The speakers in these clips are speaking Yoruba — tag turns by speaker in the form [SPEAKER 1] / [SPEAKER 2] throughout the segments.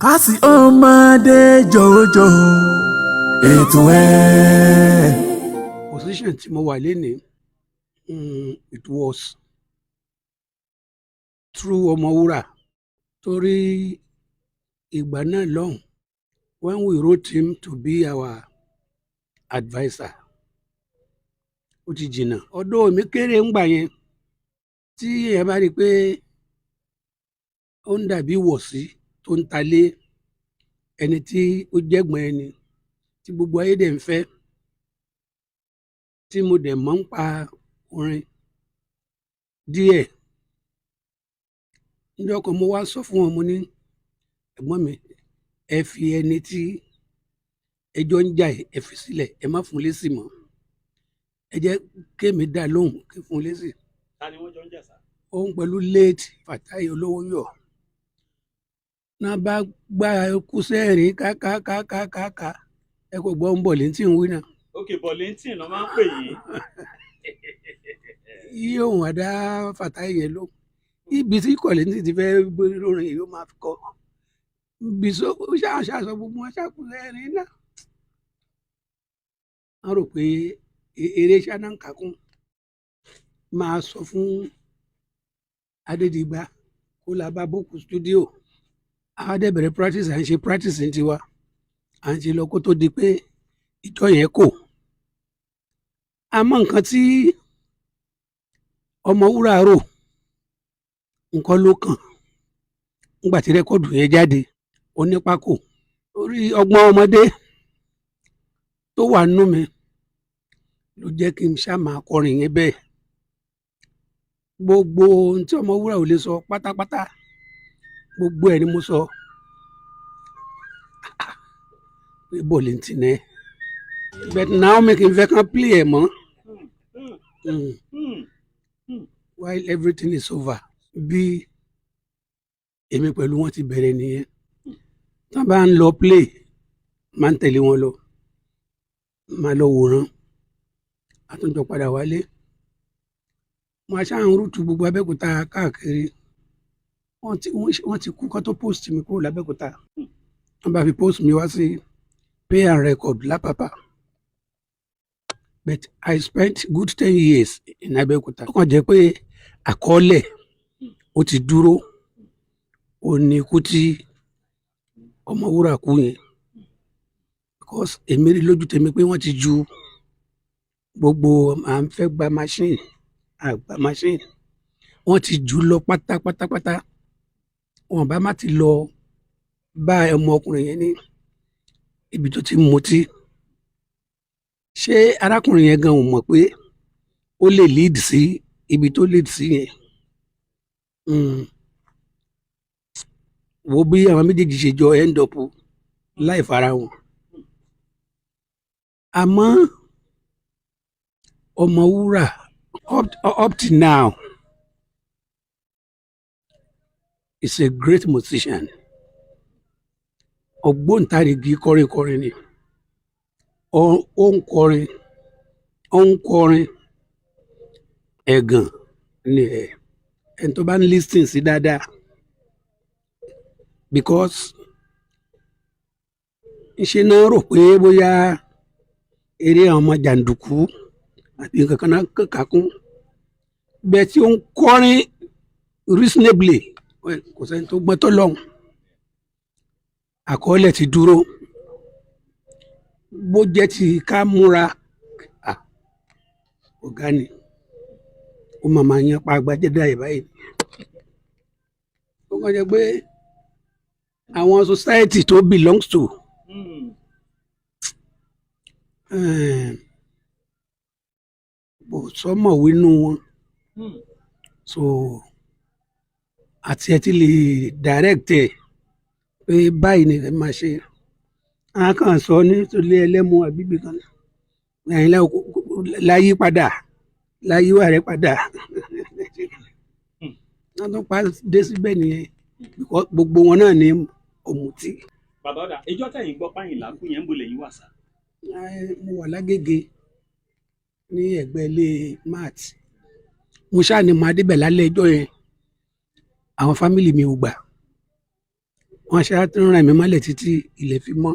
[SPEAKER 1] Kásì ọmọdé jòjò ètò ẹ̀.
[SPEAKER 2] Position tí mo wà lénìí, it was through Ọmọwúrà torí ìgbà náà lọ́hùn when we wrote him to be our adviser. Ó ti jìnnà ọdún mi kéré ń gbà yẹn tí ẹ bá rí i pé ó ń dàbí wọ̀sí tó ń talé ẹni tí ó jẹ́gbọ́n ẹni tí gbogbo ayé dẹ̀ ń fẹ́ tí mo dẹ̀ mọ̀ ń pa orin díẹ̀. Níjọ́ kan mo wá sọ fún wọn, mo ní ẹ̀gbọ́n mi ẹ fi ẹni tí ẹjọ́ ń jà ẹ fi sílẹ̀, ẹ má fún lésì mọ́, ẹ jẹ́ kémi dá lóhùn kí fún lésì.
[SPEAKER 3] Ta ni wọ́n jọ ń jà sá?
[SPEAKER 2] Òun pẹ̀lú late Fatai Olowonyo náà bá gbá ẹkú sẹ́rìn kákákákáká ẹ kò gbọ́ ń bọ̀ létí ń wí náà.
[SPEAKER 3] Ok, Kollington ló máa ń pè yín.
[SPEAKER 2] Iye òun àdá Fatai yẹn ló ibi tí Kollington ti fẹ́ gbé lórin yìí ó máa fi kọ́ ibi sọ ṣàṣọ gbogbo wọn ṣàkú sẹ́rìn náà. Wọ́n rò pé eré ṣáná ń kakún. Máa sọ fún Adédìgbà kó la bá bókù studio. Àwọn dẹ̀ bẹ̀rẹ̀ practice, à ń ṣe practice ní tiwa, à ń ṣe lọ kó tó di pé ìjọ yẹn kò. Àmọ́ nǹkan tí Ọmọwúrà rò nǹkan ló kàn nígbà tí rẹ́kọ̀dù yẹn jáde onípákò. Orí ọgbọ́n ọmọdé tó wà nínú mi ló jẹ́ kí n ṣáà máa kọrin yẹn bẹ́ẹ̀. Gbogbo ohun tí Ọmọwúrà ò lè sọ pátápátá gbogbo ẹ̀ ni mo sọ. Pé Kollington ẹ but now mi kì í fẹ́ kán play ẹ̀ mọ́ while everything is over. Bí èmi pẹ̀lú wọn ti bẹ̀rẹ̀ nìyẹn. Tí wọ́n bá ń lọ play máa ń tẹ̀lé wọn lọ, máa lọ wòran, àtúnjọ padà wálé. Mo aṣáà ń rútu gbogbo Abẹ́òkúta káàkiri. Wọ́n ti kú kó tó post mi kúrò l'Abẹ́òkúta. Wọ́n bá fi post mi wá sí Pay and Record l'Apapa. But I spent good 10 years in Abẹ́òkúta. Ó kàn jẹ́ pé àkọọ́lẹ̀ ó ti dúró. Ó ní ikú tí Ọmọwúrà kú yẹn. Because èmi rí lójú tèmi pé wọ́n ti ju gbogbo à ń fẹ́ gba machine àgbà machine. Wọ́n ti jù lọ pátápátápátá. Wọ́n bá má ti lọ bá ọmọkùnrin yẹn ní ibi tó ti mutí. Ṣé arákùnrin yẹn gan ò mọ̀ pé ó lè lead sí ibi tó lead sí yẹn? Wo bí àwọn méjèèjì ṣe jọ end up láì fara wọn. Àmọ́ Ọmọwúrà up to now is a great musician. Ògbóǹtarìgì kọrinkọrin ni. Ó ń kọrin ẹ̀gàn ni ẹni tó bá ń listen sí dáadáa. Because ṣe náà rò pé bóyá eré àwọn ọmọ jàǹdùkú àti nǹkan kan náà kàkún. Bẹ́ẹ̀ tí ó ń kọrin reasonably kò sẹ́ni tó gbọ́n tó lọ́hùn. Àkọọ́lẹ̀ ti dúró. Bó jẹ́ ti ká múra ọ̀gá ni ó máa yan pa agbájẹ́dá ẹ̀ báyìí. Ó kàn jẹ́ pé àwọn society tó belongs to kò sọ́mọ̀wé nínú wọn. So àti ẹ ti lè direct ẹ pé báyìí ni ẹ máa ṣe. A kàn sọ nítorí ẹlẹ́mu àbíbí kan Ayinla láyé padà láyé wà rẹ padà. Wọ́n tún pa dé síbẹ̀ nìyẹn gbogbo wọn náà ní ọ̀mùtí.
[SPEAKER 3] Bàbá ọ̀dà ìjọ tẹ̀yìn gbọ́ páyìnlá kú yẹn ń bolẹ̀ yín wà sá.
[SPEAKER 2] Mo wà lágége ní ẹ̀gbẹ́ ilé mat. Mo ṣáà ní máa débẹ̀ lálẹ́ ẹjọ́ yẹn. Àwọn fámìlì mi ò gbà. wọ́n ṣáà tún ràn mí mọ́lẹ̀ títí ilẹ̀ fi mọ́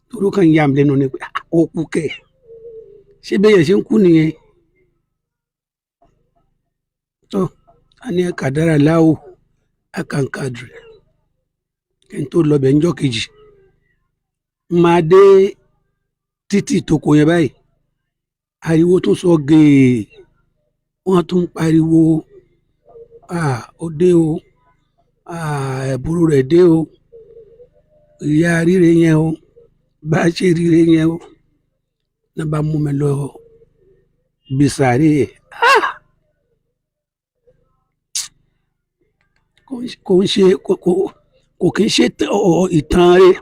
[SPEAKER 2] toró kan yà mí lẹ́nu ni pé ó kú kẹ̀ ṣé bẹ́ẹ̀ ṣe ń kú nìyẹn tó a ní kàdára láwò àkàǹkàdùrẹ kí n tó lọ bẹ̀ ńjọ́ kejì máa dé títì toko yẹn báyìí ariwo tún sọ gèè wọ́n tún pariwo ó dé o ẹ̀bùrú rẹ̀ dé o ìyá ríre yẹn o bá ṣe ríre yẹn o ní bá mú mi lọ bisàárè kò kì í ṣe ìtàn rẹ̀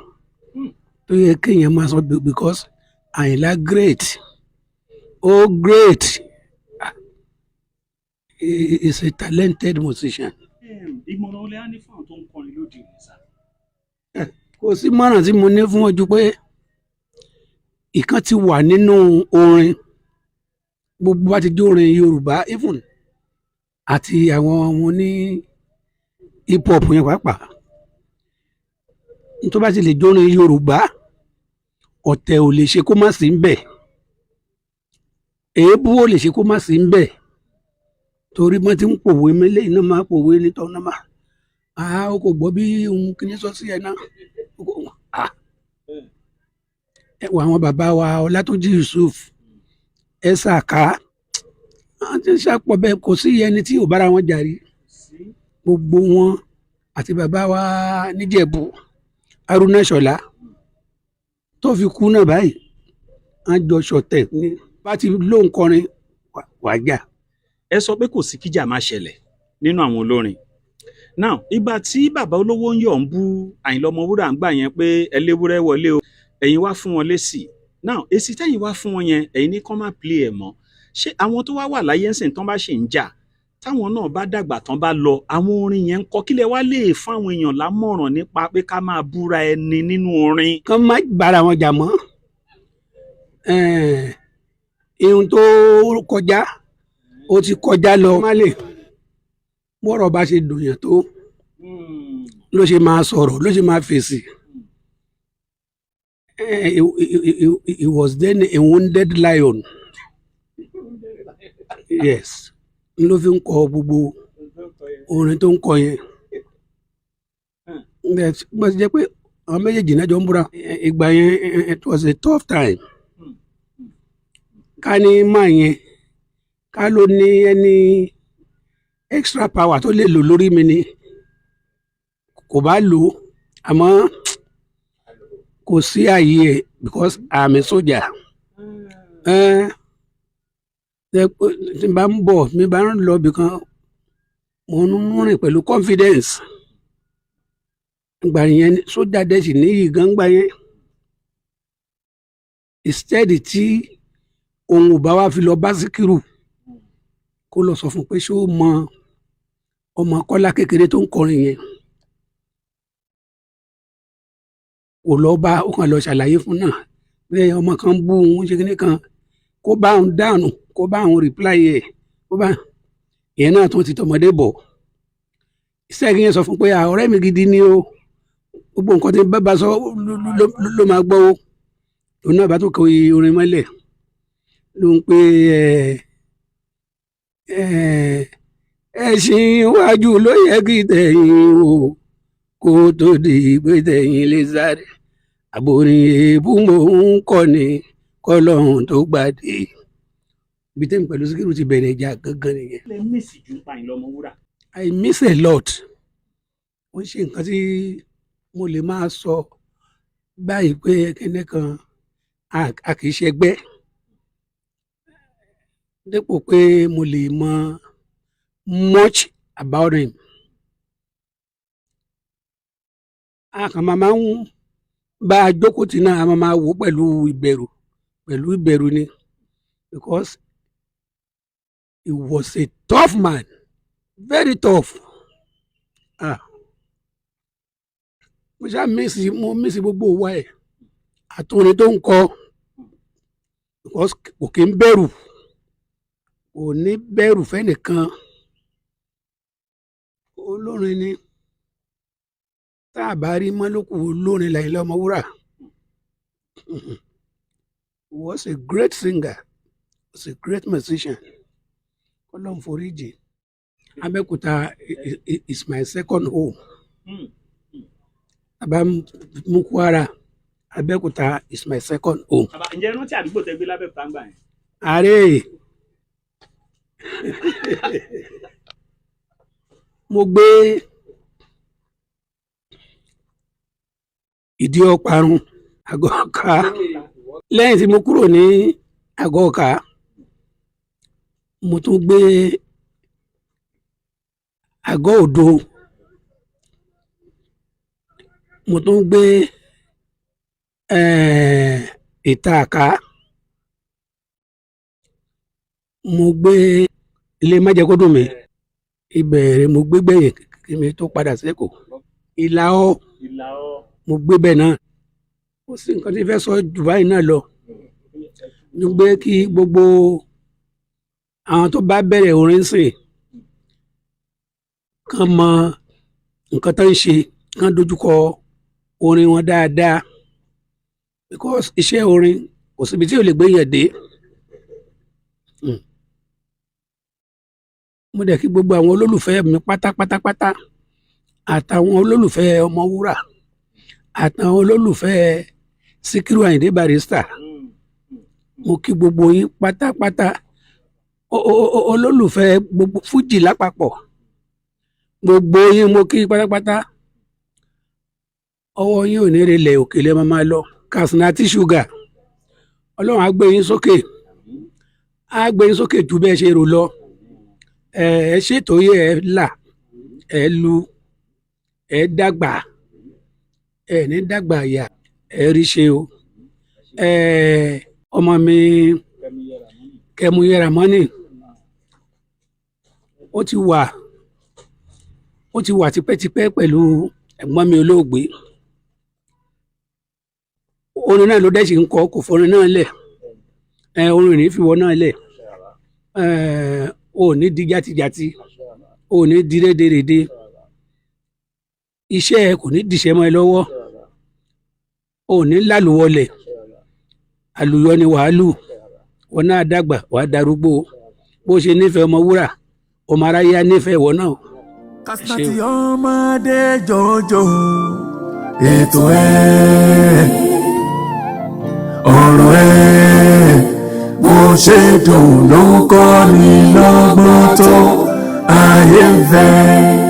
[SPEAKER 2] tó yẹ kéèyàn máa sọ because Ayinla great great he is a talented musician.
[SPEAKER 3] ìmọ̀ràn olè á ní fún àwọn tó ń kọrin lóde òní sá.
[SPEAKER 2] kò sí mọ̀ràn tí mo ní fún ọ ju pé ìkan ti wà nínú orin gbogbo bá ti dé orin Yorùbá even àti àwọn ọmọ ní hip hop yẹn pàápàá tó bá ti lè jórin Yorùbá ọ̀tẹ̀ ò lè ṣe kó má sí ń bẹ̀ èébú ò lè ṣe kó má sí ń bẹ̀ torí wọ́n ti ń pòwe mélé iná máa pòwe nítorí náà máa ó kò gbọ́ bí ohun kìíní sọ sí ẹ náà ẹ wọ àwọn bàbá wa Ọlátúnjí Yusuf ẹ ṣàká wọ́n ti ṣàpọ̀ bẹ́ẹ̀ kò sí ẹni tí ò bára wọn jàrí gbogbo wọn àti bàbá wa níjẹ̀bú Haruna Ṣọlá tó fi kú náà báyìí wọ́n jọ ṣọ̀tẹ̀ ní bá ti lóun kọrin wájà.
[SPEAKER 3] ẹ sọ pé kò sí kíjà máa ṣẹlẹ̀ nínú àwọn olórin now ìgbà tí bàbá Olowonyo ń bú Àyìnlá Ọmọwúrà ń gbà yẹn pé ẹlẹ́wúrẹ́ wọlé o ẹ̀yin wá fún wọn lésì now èsì tẹ́yìn wá fún wọn yẹn ẹ̀yin ní kán má play ẹ̀ mọ́ ṣé àwọn tó wà láyé ń sìn tán bá ṣì ń jà táwọn náà bá dàgbà tán bá lọ àwọn orin yẹn ń kọ kílẹ̀ wá lè fún àwọn èèyàn lámọ̀ràn nípa pé ká máa búra ẹni nínú orin.
[SPEAKER 2] kán má bára wọn jà mọ́ ihun tó kọjá ó ti kọjá lọ má lè bọ́rọ̀ bá ṣe dùnyàn tó ló ṣe máa sọ̀rọ̀ ló ṣe máa fèsì. He was then a wounded lion. Yes ló fi ń kọ gbogbo orin tó ń kọ yẹn bó ti jẹ́ pé àwọn méjèèjì náà jọ ń búra ìgbà yẹn it was a tough time ká ní máa yẹn ká ló ní ẹni extra power tó lè lò lórí mi ni kò bá lò àmọ́ kò sí ààyè ẹ̀ because I'm a soldier. Tí n bá ń bọ̀ mi bá ń lọ ibì kan mo ń rìn pẹ̀lú confidence gbà yẹn sójà dẹ́sì níyì gan gbà yẹn instead tí òun ò bá wá fi lọ bá Síkírù kó lọ sọ fún pé ṣé ó mọ ọmọ Kọ́lá kékeré tó ń kọrin yẹn kò lọ bá ó kàn lọ ṣàlàyé fún náà pé ọmọ kan bú òun ṣe kíní kan kó bá òun dànù kó bá òun reply ẹ̀ kó bá ìyẹn náà tún ti tọmọdé bọ̀ ìṣẹ́gun yẹn sọ fún pé ọ̀rẹ́ mi gidi ni o gbogbo nǹkan tí bàbá sọ ló máa gbọ́ o òun náà bá tó kọ orin mọ́lẹ̀ ló ń pè ẹṣin iwájú ló yẹ kí tẹ̀yìn o kó tó di pé tẹ̀yìn lè sáré àbòrin èébú mò ń kọ́ ni kọ́lọ́hún tó gbàdé ibi tẹ́mi pẹ̀lú Síkírù ti bẹ̀rẹ̀ ìjà gangan nìyẹn.
[SPEAKER 3] ẹ mísì ju Àyìnlá Ọmọwúrà.
[SPEAKER 2] I miss a lot wọ́n ṣe nǹkan tí mo lè máa sọ báyìí pé kíní kan a kì í ṣẹgbẹ́ dípò pé mo lè mọ much about him. A kàn máa ń bá a jókòó tì náà a máa wò pẹ̀lú ìbẹ̀rù ni because he was a tough man very tough. Mo ṣáà mísì gbogbo òwa ẹ̀ àtúnrin tó ń kọ because kò kí ń bẹ̀rù kò ní bẹ̀rù fẹ́nìkan olórin ni. tá a bá rí mọ́lókù olórin Àyìnlá Ọmọwúrà. Was a great singer, was a great musician. Ọlọ́run foríjì. Abẹ́òkúta is my second home. Abá mú Kwara, Abẹ́òkúta is my second home.
[SPEAKER 3] Ǹjẹ́ rántí àdúgbò tẹ́ gbé lábẹ́òkúta ń gbà yẹn?
[SPEAKER 2] Ààrẹ mo gbé Ìdí Ọparun, Àgọ́ Ọ̀ka. Lẹ́yìn tí mo kúrò ní Àgọ́ Ọ̀ka, mo tún gbé Àgọ́ Òdo, mo tún gbé Ìta-Àká, mo gbé Ilé Májẹ̀kódùnmí, ibẹ̀ mo gbé gbẹ̀yìn kí mi tó padà sẹ́kọ̀ọ́. Ìlà-Ọ̀ mo gbé bẹ́ẹ̀ náà. Kò sí nǹkan tí fẹ́ sọ jù báyìí náà lọ. Mo gbé kí gbogbo àwọn tó bá bẹ̀rẹ̀ orin sìn kán mọ nǹkan tó ń ṣe, kán dojúkọ orin wọn dáadáa, because iṣẹ́ orin kò síbi tí ò lè gbé yàn dé. Mo dẹ̀ kí gbogbo àwọn olólùfẹ́ mi pátápátápátá, àtàwọn olólùfẹ́ Ọmọwúrà, àtàwọn olólùfẹ́ Síkírù Àyìndé Barrister. Mo kí gbogbo yín pátápátá, olólùfẹ́ gbogbo fújì lápapọ̀, gbogbo yín mo kí pátápátá. Ọwọ́ yín ò ní relẹ̀, òkèlè máa lọ. Kasnaty sugar, Ọlọ́run á gbé yín sókè, á gbé yín sókè jù bẹ́ẹ̀ ṣe rò lọ. Ẹ ṣètò yẹ ẹ là, ẹ lu, ẹ dàgbà, ẹ ní dàgbà yà, ẹ rí ṣe o. Ọmọ mi Kẹmu Yẹramọ́nì, ó ti wà tipẹ́tipẹ́ pẹ̀lú ẹ̀gbọ́n mi olóògbé. Orin náà ló dẹ̀ sì ń kọ, kò forin náà lẹ̀. Orin ní fìwọ́ náà lẹ̀. O ò ní di játijàti, o ò ní di rédèrèdè. Iṣẹ́ ẹ kò ní dìṣẹ́ mọ́ ẹ lọ́wọ́, o ò ní lálùwọlẹ̀. Àlùyọ ni wàá lù, wọn náà dàgbà wàá darúgbó. Bó ṣe nífẹ̀ẹ́ Ọmọwúrà, ọmọ aráyé á nífẹ̀ẹ́ ìwọ náà.
[SPEAKER 1] Kasnaty ọmọdé jòjò, ètò ẹ̀, ọ̀rọ̀ ẹ̀, bó ṣe dùn ló ń kọ́ni lọ́gbọ́n tó ayé ń fẹ́.